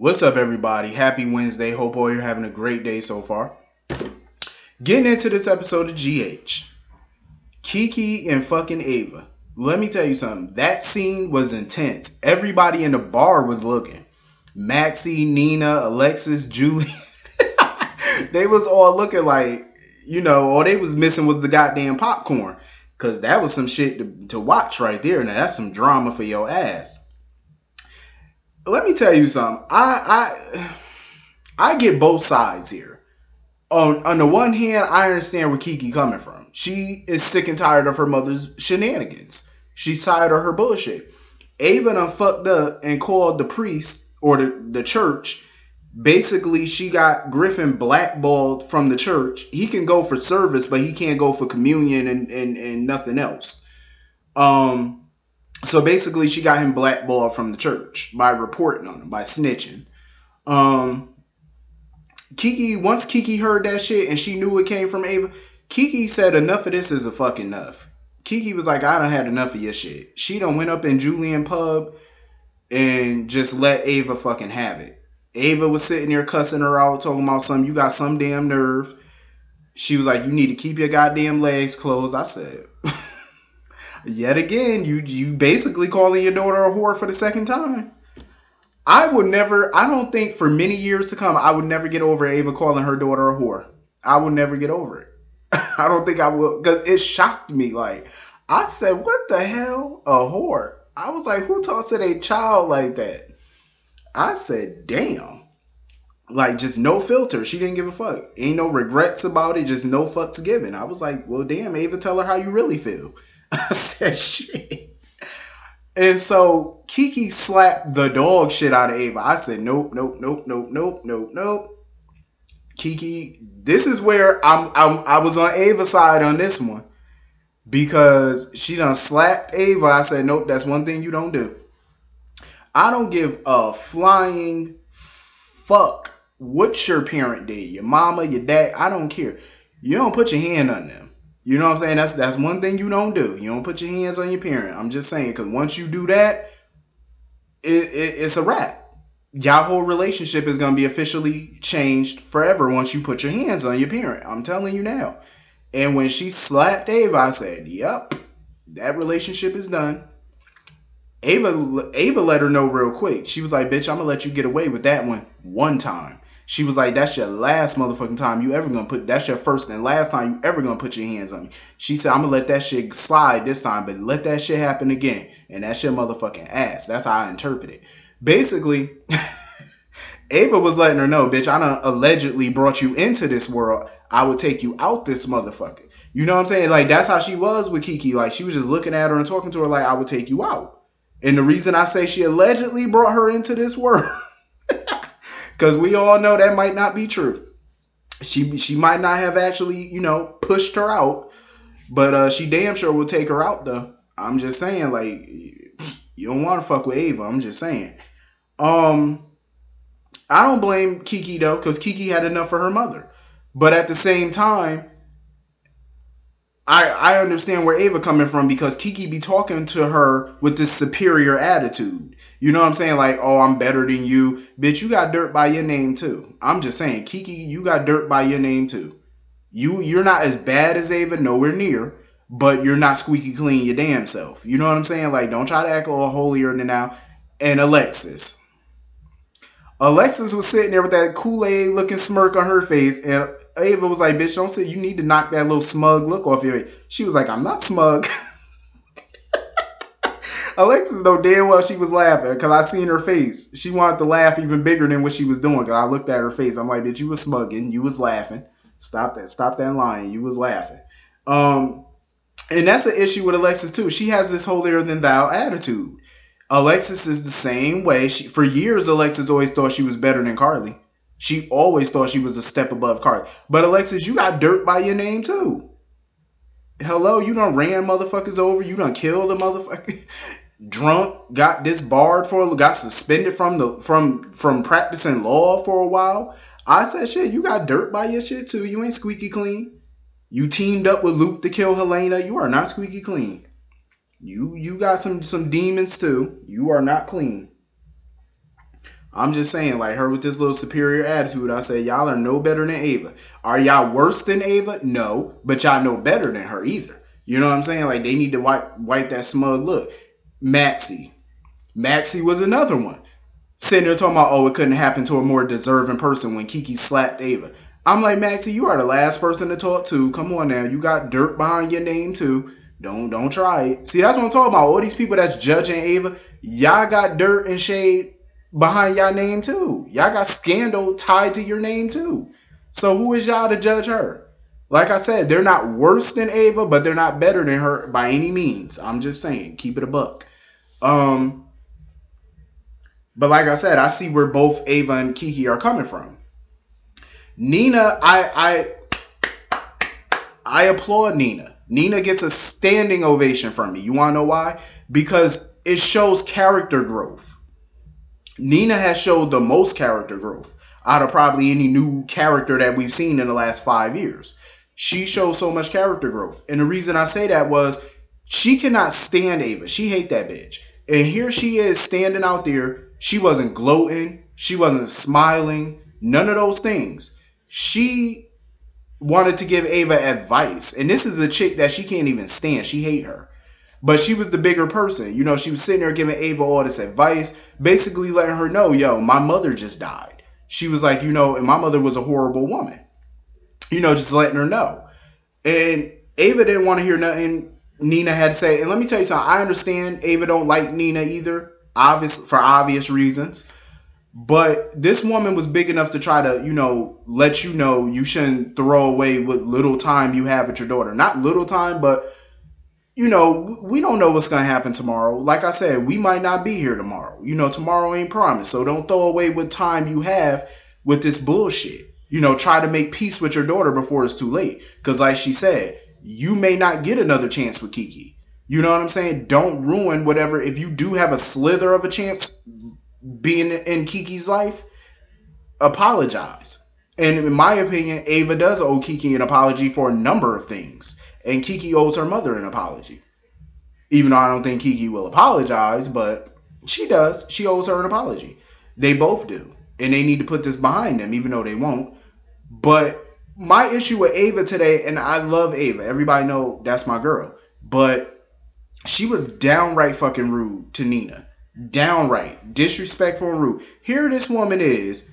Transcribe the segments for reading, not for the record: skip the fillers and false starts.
What's up, everybody? Happy Wednesday. Hope all you're having a great day so far. Getting into this episode of GH. Kiki and fucking Ava. Let me tell you something. That scene was intense. Everybody in the bar was looking. Maxie, Nina, Alexis, Julie. They was all looking like, all they was missing was the goddamn popcorn. Because that was some shit to watch right there. Now, that's some drama for your ass. Let me tell you something. I get both sides here. On the one hand, I understand where Kiki coming from. She is sick and tired of her mother's shenanigans. She's tired of her bullshit. Ava done fucked up and called the priest or the church. Basically, she got Griffin blackballed from the church. He can go for service, but he can't go for communion and nothing else. Um, so basically, she got him blackballed from the church by reporting on him, by snitching. Um, once Kiki heard that shit and she knew it came from Ava, Kiki said enough of this is a fucking enough. Kiki was like, I done had enough of your shit. She done went up in Julian pub and just let Ava fucking have it. Ava was sitting there cussing her out, talking about something, you got some damn nerve. She was like, you need to keep your goddamn legs closed. I said, yet again, you basically calling your daughter a whore for the second time. I don't think for many years to come, I would never get over Ava calling her daughter a whore. I will never get over it. I don't think I will, because it shocked me. Like, I said, what the hell? A whore? I was like, who talks to their child like that? I said, damn. Like, just no filter. She didn't give a fuck. Ain't no regrets about it, just no fucks given. I was like, well, damn, Ava, tell her how you really feel. I said, shit. And so Kiki slapped the dog shit out of Ava. I said, nope, nope, nope, nope, nope, nope, nope. Kiki, this is where I was on Ava's side on this one because she done slapped Ava. I said, nope, that's one thing you don't do. I don't give a flying fuck what your parent did, your mama, your dad. I don't care. You don't put your hand on them. You know what I'm saying? That's one thing you don't do. You don't put your hands on your parent. I'm just saying, because once you do that, it's a wrap. Y'all whole relationship is going to be officially changed forever once you put your hands on your parent. I'm telling you now. And when she slapped Ava, I said, yep, that relationship is done. Ava let her know real quick. She was like, bitch, I'm going to let you get away with that one time. She was like, that's your last motherfucking time you ever gonna that's your first and last time you ever gonna put your hands on me. She said, I'm gonna let that shit slide this time, but let that shit happen again. And that's your motherfucking ass. That's how I interpret it. Basically, Ava was letting her know, bitch, I done allegedly brought you into this world. I would take you out this motherfucker. You know what I'm saying? Like, that's how she was with Kiki. Like, she was just looking at her and talking to her like, I would take you out. And the reason I say she allegedly brought her into this world, because we all know that might not be true. She might not have actually, pushed her out, but she damn sure will take her out though. I'm just saying, like, you don't want to fuck with Ava. I'm just saying. I don't blame Kiki though, because Kiki had enough for her mother. But at the same time, I understand where Ava coming from because Kiki be talking to her with this superior attitude. You know what I'm saying? Like, oh, I'm better than you. Bitch, you got dirt by your name too. I'm just saying, Kiki, you got dirt by your name too. You're not as bad as Ava, nowhere near, but you're not squeaky clean your damn self. You know what I'm saying? Like, don't try to act a little holier than now. And Alexis was sitting there with that Kool-Aid looking smirk on her face, and Ava was like, bitch, don't say you need to knock that little smug look off your face. She was like, I'm not smug. Alexis know damn well she was laughing because I seen her face. She wanted to laugh even bigger than what she was doing because I looked at her face. I'm like, bitch, you was smugging. You was laughing. Stop that lying. You was laughing. And that's an issue with Alexis too. She has this holier than thou attitude. Alexis is the same way. For years, Alexis always thought she was better than Carly. She always thought she was a step above Carly. But Alexis, you got dirt by your name too. Hello, you done ran motherfuckers over. You done killed a motherfucker. Drunk, got disbarred got suspended from practicing law for a while. I said, shit, you got dirt by your shit too. You ain't squeaky clean. You teamed up with Luke to kill Helena. You are not squeaky clean. You got some demons too. You are not clean. I'm just saying, like her with this little superior attitude, I say, y'all are no better than Ava. Are y'all worse than Ava? No, but y'all no better than her either. You know what I'm saying? Like they need to wipe that smug look. Maxie. Maxie was another one. Sitting there talking about, oh, it couldn't happen to a more deserving person when Kiki slapped Ava. I'm like, Maxie, you are the last person to talk to. Come on now. You got dirt behind your name too. Don't try it. See, that's what I'm talking about. All these people that's judging Ava, y'all got dirt and shade behind y'all name too. Y'all got scandal tied to your name too. So who is y'all to judge her? Like I said, they're not worse than Ava, but they're not better than her by any means. I'm just saying, keep it a buck. Um, but like I said, I see where both Ava and Kiki are coming from. Nina, I applaud Nina. Nina gets a standing ovation from me. You want to know why? Because it shows character growth. Nina has showed the most character growth out of probably any new character that we've seen in the last 5 years. She shows so much character growth. And the reason I say that was she cannot stand Ava. She hate that bitch. And here she is standing out there. She wasn't gloating. She wasn't smiling. None of those things. She wanted to give Ava advice. And this is a chick that she can't even stand. She hate her. But she was the bigger person. You know, she was sitting there giving Ava all this advice, basically letting her know, yo, my mother just died. She was like, you know, and my mother was a horrible woman. You know, just letting her know. And Ava didn't want to hear nothing Nina had to say. And let me tell you something. I understand Ava don't like Nina either, for obvious reasons. But this woman was big enough to try to, you know, let you know you shouldn't throw away what little time you have with your daughter. Not little time, but you know, we don't know what's going to happen tomorrow. Like I said, we might not be here tomorrow. You know, tomorrow ain't promised. So don't throw away what time you have with this bullshit. You know, try to make peace with your daughter before it's too late. Because like she said, you may not get another chance with Kiki. You know what I'm saying? Don't ruin whatever. If you do have a slither of a chance being in Kiki's life, apologize. And in my opinion, Ava does owe Kiki an apology for a number of things. And Kiki owes her mother an apology. Even though I don't think Kiki will apologize, but she does. She owes her an apology. They both do. And they need to put this behind them, even though they won't. But my issue with Ava today, and I love Ava. Everybody know that's my girl. But she was downright fucking rude to Nina. Downright disrespectful and rude. Here this woman is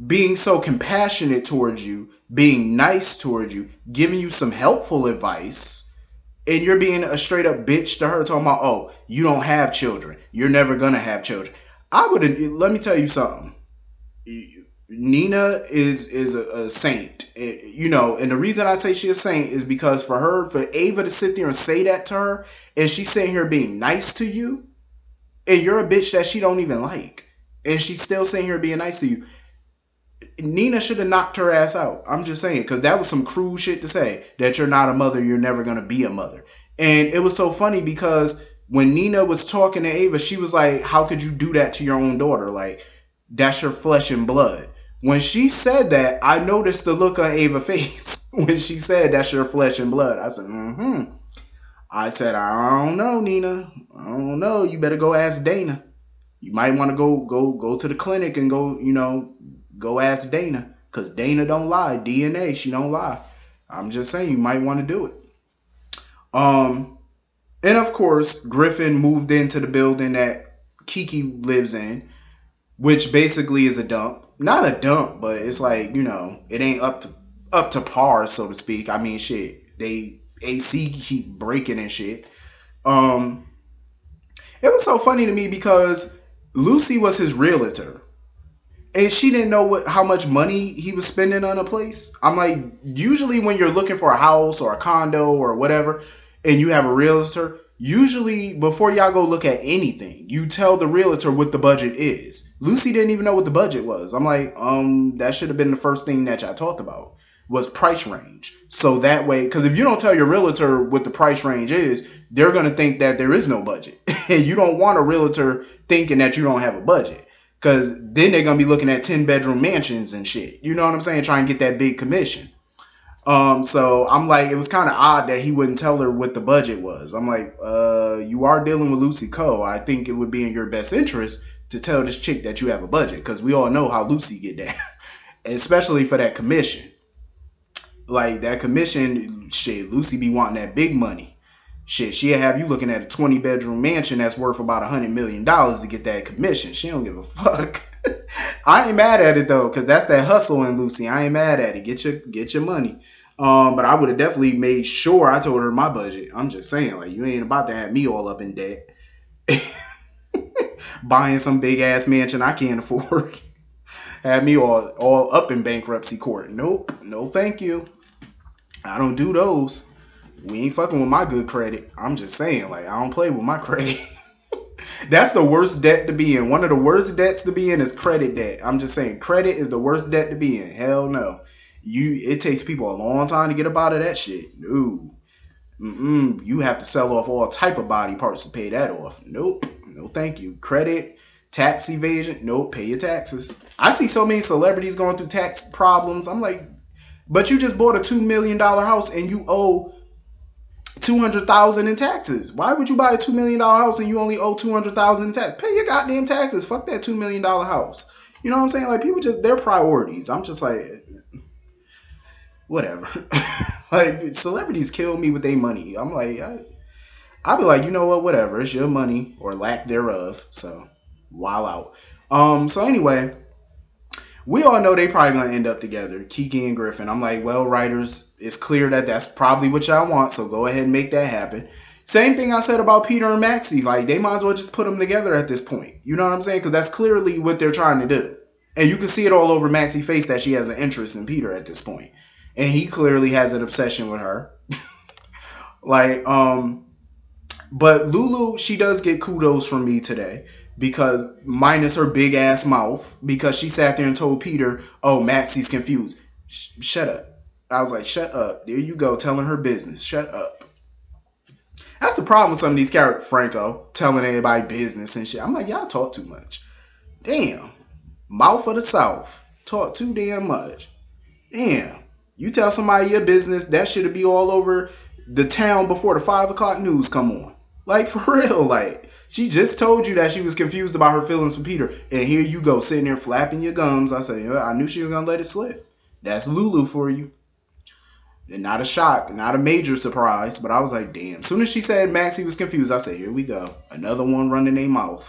being so compassionate towards you, being nice towards you, giving you some helpful advice, and you're being a straight up bitch to her, talking about, oh, you don't have children. You're never gonna have children. Let me tell you something. Nina is a saint. You know, and the reason I say she's a saint is because for Ava to sit there and say that to her, and she's sitting here being nice to you, and you're a bitch that she don't even like, and she's still sitting here being nice to you. Nina should have knocked her ass out. I'm just saying, because that was some cruel shit to say, that you're not a mother, you're never going to be a mother. And it was so funny because when Nina was talking to Ava, she was like, how could you do that to your own daughter? Like, that's your flesh and blood. When she said that, I noticed the look on Ava's face when she said that's your flesh and blood. I said, I said, I don't know, Nina. I don't know. You better go ask Dana. You might want to go to the clinic and go ask Dana, because Dana don't lie. DNA, she don't lie. I'm just saying, you might want to do it. And of course, Griffin moved into the building that Kiki lives in, which basically is a dump. Not a dump, but it's like, it ain't up to par, so to speak. I mean, shit, they AC keep breaking and shit. It was so funny to me because Lucy was his realtor. And she didn't know how much money he was spending on a place. I'm like, usually when you're looking for a house or a condo or whatever, and you have a realtor, usually before y'all go look at anything, you tell the realtor what the budget is. Lucy didn't even know what the budget was. I'm like, that should have been the first thing that y'all talked about, was price range. So that way, because if you don't tell your realtor what the price range is, they're going to think that there is no budget. And you don't want a realtor thinking that you don't have a budget. Because then they're going to be looking at 10-bedroom mansions and shit. You know what I'm saying? Trying to get that big commission. So I'm like, it was kind of odd that he wouldn't tell her what the budget was. I'm like, you are dealing with Lucy Coe. I think it would be in your best interest to tell this chick that you have a budget, because we all know how Lucy get down, especially for that commission. Like that commission shit, Lucy be wanting that big money. Shit, she'll have you looking at a 20-bedroom mansion that's worth about $100 million to get that commission. She don't give a fuck. I ain't mad at it though, cause that's that hustle in Lucy. I ain't mad at it. Get your money. But I would have definitely made sure I told her my budget. I'm just saying, like, you ain't about to have me all up in debt, buying some big ass mansion I can't afford. Have me all up in bankruptcy court. Nope, no thank you. I don't do those. We ain't fucking with my good credit. I'm just saying, like, I don't play with my credit. That's the worst debt to be in. One of the worst debts to be in is credit debt. I'm just saying, credit is the worst debt to be in. Hell no. It takes people a long time to get up out of that shit. No. You have to sell off all type of body parts to pay that off. Nope. No thank you. Credit, tax evasion. Nope. Pay your taxes. I see so many celebrities going through tax problems. I'm like, but you just bought a $2 million house and you owe $200,000 in taxes. Why would you buy a $2 million house and you only owe $200,000 in tax? Pay your goddamn taxes. Fuck that $2 million house. You know what I'm saying? Like, people just, their priorities. I'm just like, whatever. Like, celebrities kill me with their money. I'm like, I'll be like, you know what? Whatever. It's your money or lack thereof. So, wild out. So anyway, we all know they probably gonna end up together, Kiki and Griffin. I'm like, well, writers, it's clear that that's probably what y'all want, so go ahead and make that happen. Same thing I said about Peter and Maxie. Like, they might as well just put them together at this point. You know what I'm saying? Because that's clearly what they're trying to do. And you can see it all over Maxie's face that she has an interest in Peter at this point. And he clearly has an obsession with her. Like, but Lulu, she does get kudos from me today. Because, minus her big ass mouth, because she sat there and told Peter, oh, Maxie's confused. Shut up. I was like, shut up. There you go, telling her business. Shut up. That's the problem with some of these characters. Franco, telling everybody business and shit. I'm like, y'all talk too much. Damn. Mouth of the South. Talk too damn much. Damn. You tell somebody your business, that should be all over the town before the 5 o'clock news come on. Like, for real, like, she just told you that she was confused about her feelings for Peter, and here you go, sitting there flapping your gums. I said, I knew she was going to let it slip. That's Lulu for you. And not a shock, not a major surprise, but I was like, damn. As soon as she said Maxie was confused, I said, here we go. Another one running their mouth.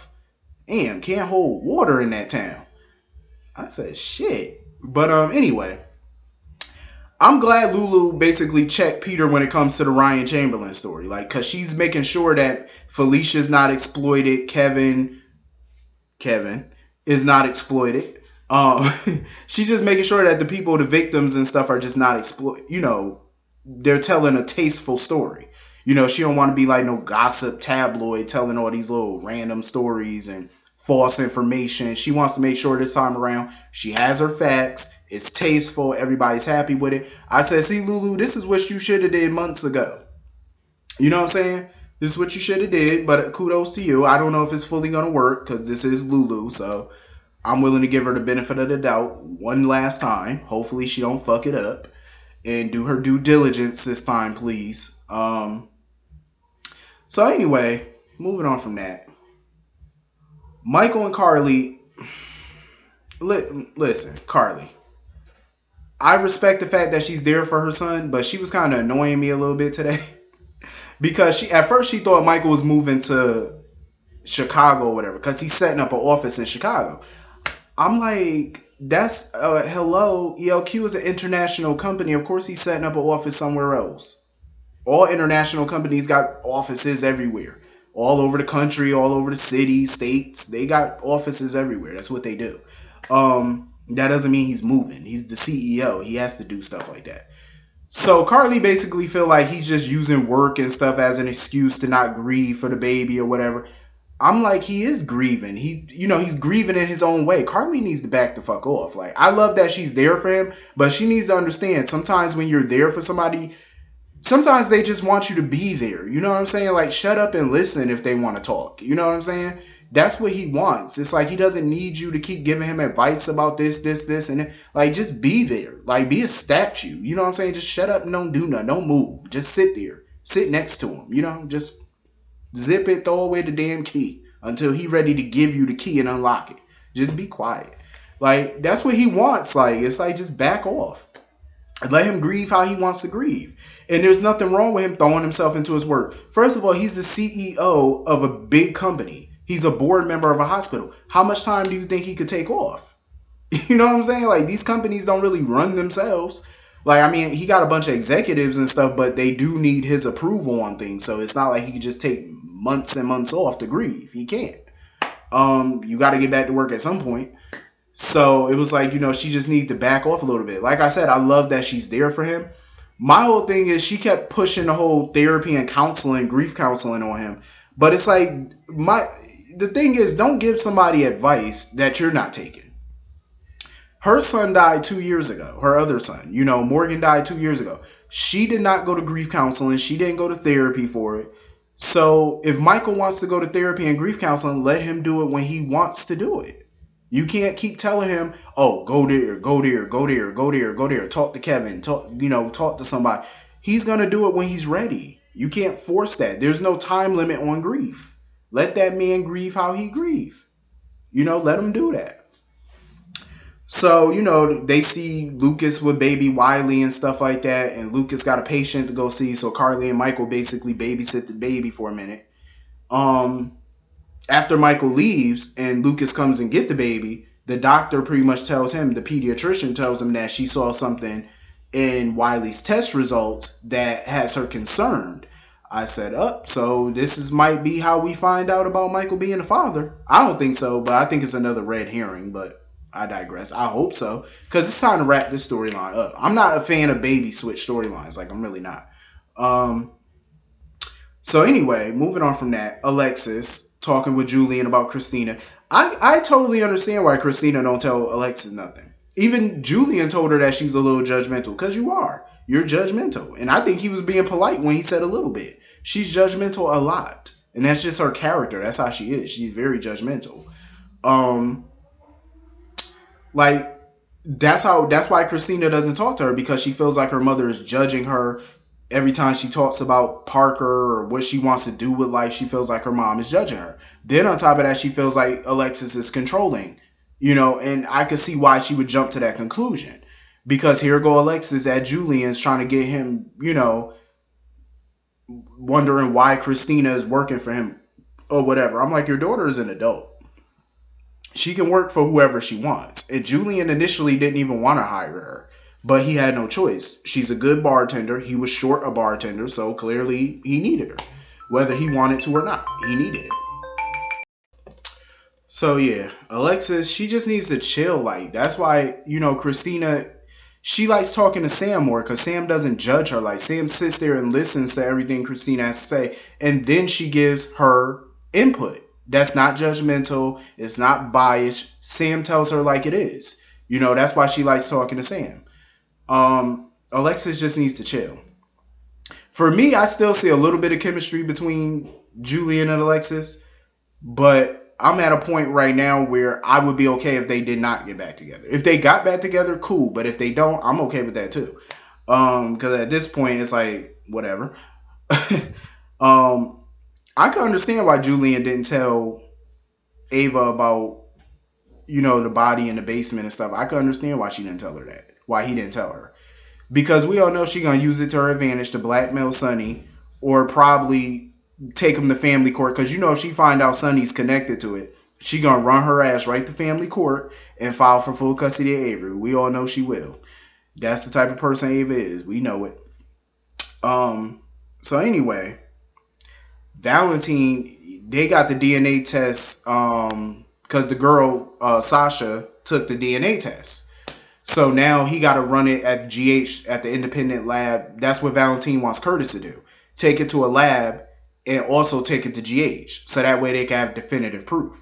Damn, can't hold water in that town. I said, shit. But anyway, I'm glad Lulu basically checked Peter when it comes to the Ryan Chamberlain story. Like, because she's making sure that Felicia's not exploited. Kevin is not exploited. She's just making sure that the people, the victims and stuff, are just not exploited. You know, they're telling a tasteful story. You know, she don't want to be like no gossip tabloid telling all these little random stories and false information. She wants to make sure this time around she has her facts. It's tasteful. Everybody's happy with it. I said, see, Lulu, this is what you should have did months ago. You know what I'm saying? This is what you should have did, but kudos to you. I don't know if it's fully going to work because this is Lulu, so I'm willing to give her the benefit of the doubt one last time. Hopefully she don't fuck it up and do her due diligence this time, please. So anyway, moving on from that. Michael and Carly, listen, Carly. I respect the fact that she's there for her son, but she was kind of annoying me a little bit today. Because at first she thought Michael was moving to Chicago or whatever, because he's setting up an office in Chicago. I'm like, that's, hello, ELQ is an international company. Of course he's setting up an office somewhere else. All international companies got offices everywhere. All over the country, all over the city, states. They got offices everywhere. That's what they do. That doesn't mean he's moving. He's the CEO. He has to do stuff like that. So Carly basically feel like he's just using work and stuff as an excuse to not grieve for the baby or whatever. I'm like, he is grieving. He's grieving in his own way. Carly needs to back the fuck off. Like, I love that she's there for him, but she needs to understand sometimes when you're there for somebody, sometimes they just want you to be there. You know what I'm saying? Like, shut up and listen if they want to talk. You know what I'm saying? That's what he wants. It's like he doesn't need you to keep giving him advice about this, and that. Like, just be there. Like, be a statue. You know what I'm saying? Just shut up and don't do nothing. Don't move. Just sit there. Sit next to him. You know, just zip it, throw away the damn key. until he ready to give you the key and unlock it. Just be quiet. Like, that's what he wants. Like, it's like, just back off. Let him grieve how he wants to grieve. And there's nothing wrong with him throwing himself into his work. First of all, he's the CEO of a big company. He's a board member of a hospital. How much time do you think he could take off? You know what I'm saying? Like, these companies don't really run themselves. Like, I mean, he got a bunch of executives and stuff, but they do need his approval on things. So it's not like he can just take months and months off to grieve. He can't. You got to get back to work at some point. So it was like, she just needs to back off a little bit. Like I said, I love that she's there for him. My whole thing is she kept pushing the whole therapy and counseling, grief counseling on him. But it's like, the thing is, don't give somebody advice that you're not taking. Her son died 2 years ago. Her other son, Morgan died 2 years ago. She did not go to grief counseling. She didn't go to therapy for it. So if Michael wants to go to therapy and grief counseling, let him do it when he wants to do it. You can't keep telling him, oh, go there, go there, go there, go there, go there. Talk to Kevin, talk to somebody. He's going to do it when he's ready. You can't force that. There's no time limit on grief. Let that man grieve how he grieve. Let him do that. So, they see Lucas with baby Wiley and stuff like that. And Lucas got a patient to go see. So Carly and Michael basically babysit the baby for a minute. After Michael leaves and Lucas comes and get the baby, the doctor pretty much tells him, the pediatrician tells him that she saw something in Wiley's test results that has her concerned. I said, so this might be how we find out about Michael being a father. I don't think so, but I think it's another red herring, but I digress. I hope so, because it's time to wrap this storyline up. I'm not a fan of baby switch storylines. Like, I'm really not. So anyway, moving on from that, Alexis talking with Julian about Christina. I totally understand why Christina don't tell Alexis nothing. Even Julian told her that she's a little judgmental, because you are. You're judgmental. And I think he was being polite when he said a little bit. She's judgmental a lot. And that's just her character. That's how she is. She's very judgmental. Like, that's why Christina doesn't talk to her, because she feels like her mother is judging her. Every time she talks about Parker or what she wants to do with life, she feels like her mom is judging her. Then on top of that, she feels like Alexis is controlling, and I could see why she would jump to that conclusion. Because here go Alexis at Julian's trying to get him, wondering why Christina is working for him or whatever. I'm like, your daughter is an adult. She can work for whoever she wants. And Julian initially didn't even want to hire her. But he had no choice. She's a good bartender. He was short a bartender, so clearly he needed her. Whether he wanted to or not, he needed it. So yeah, Alexis, she just needs to chill. Like, that's why, Christina, she likes talking to Sam more, because Sam doesn't judge her. Like, Sam sits there and listens to everything Christina has to say, and then she gives her input. That's not judgmental. It's not biased. Sam tells her like it is. That's why she likes talking to Sam. Alexis just needs to chill. For me, I still see a little bit of chemistry between Julian and Alexis, but I'm at a point right now where I would be okay if they did not get back together. If they got back together, cool, but if they don't, I'm okay with that too. Because at this point, it's like, whatever. I can understand why Julian didn't tell Ava about, the body in the basement and stuff. I can understand why she didn't tell her that. Why he didn't tell her. Because we all know she's going to use it to her advantage to blackmail Sonny, or probably take him to family court. Because, if she find out Sonny's connected to it, she going to run her ass right to family court and file for full custody of Avery. We all know she will. That's the type of person Ava is. We know it. So anyway, Valentine, they got the DNA test because the girl, Sasha, took the DNA test. So now he got to run it at GH, at the independent lab. That's what Valentine wants Curtis to do. Take it to a lab and also take it to GH. So that way they can have definitive proof.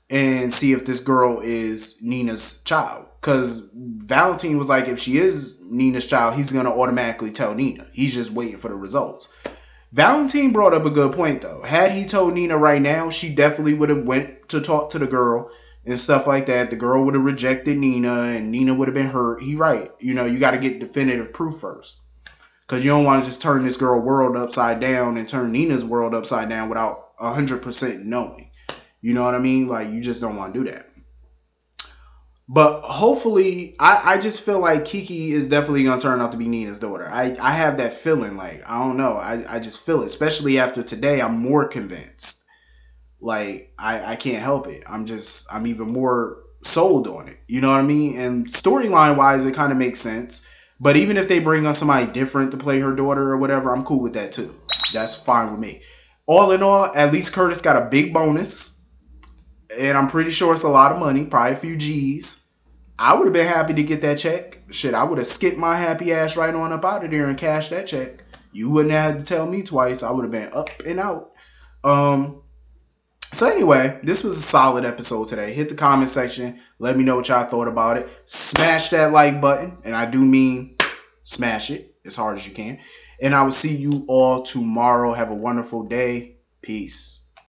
And see if this girl is Nina's child. Because Valentine was like, if she is Nina's child, he's going to automatically tell Nina. He's just waiting for the results. Valentine brought up a good point, though. Had he told Nina right now, she definitely would have went to talk to the girl and stuff like that. The girl would have rejected Nina, and Nina would have been hurt. He right. You got to get definitive proof first. Because you don't want to just turn this girl world upside down and turn Nina's world upside down without 100% knowing. You know what I mean? Like, you just don't want to do that. But hopefully, I just feel like Kiki is definitely gonna turn out to be Nina's daughter. I have that feeling. Like, I don't know. I just feel it. Especially after today, I'm more convinced. Like, I can't help it. I'm even more sold on it. You know what I mean? And storyline wise, it kind of makes sense. But even if they bring on somebody different to play her daughter or whatever, I'm cool with that too. That's fine with me. All in all, at least Curtis got a big bonus. And I'm pretty sure it's a lot of money, probably a few G's. I would have been happy to get that check. Shit, I would have skipped my happy ass right on up out of there and cashed that check. You wouldn't have had to tell me twice. I would have been up and out. Um, so anyway, this was a solid episode today. Hit the comment section. Let me know what y'all thought about it. Smash that like button, and I do mean smash it as hard as you can. And I will see you all tomorrow. Have a wonderful day. Peace.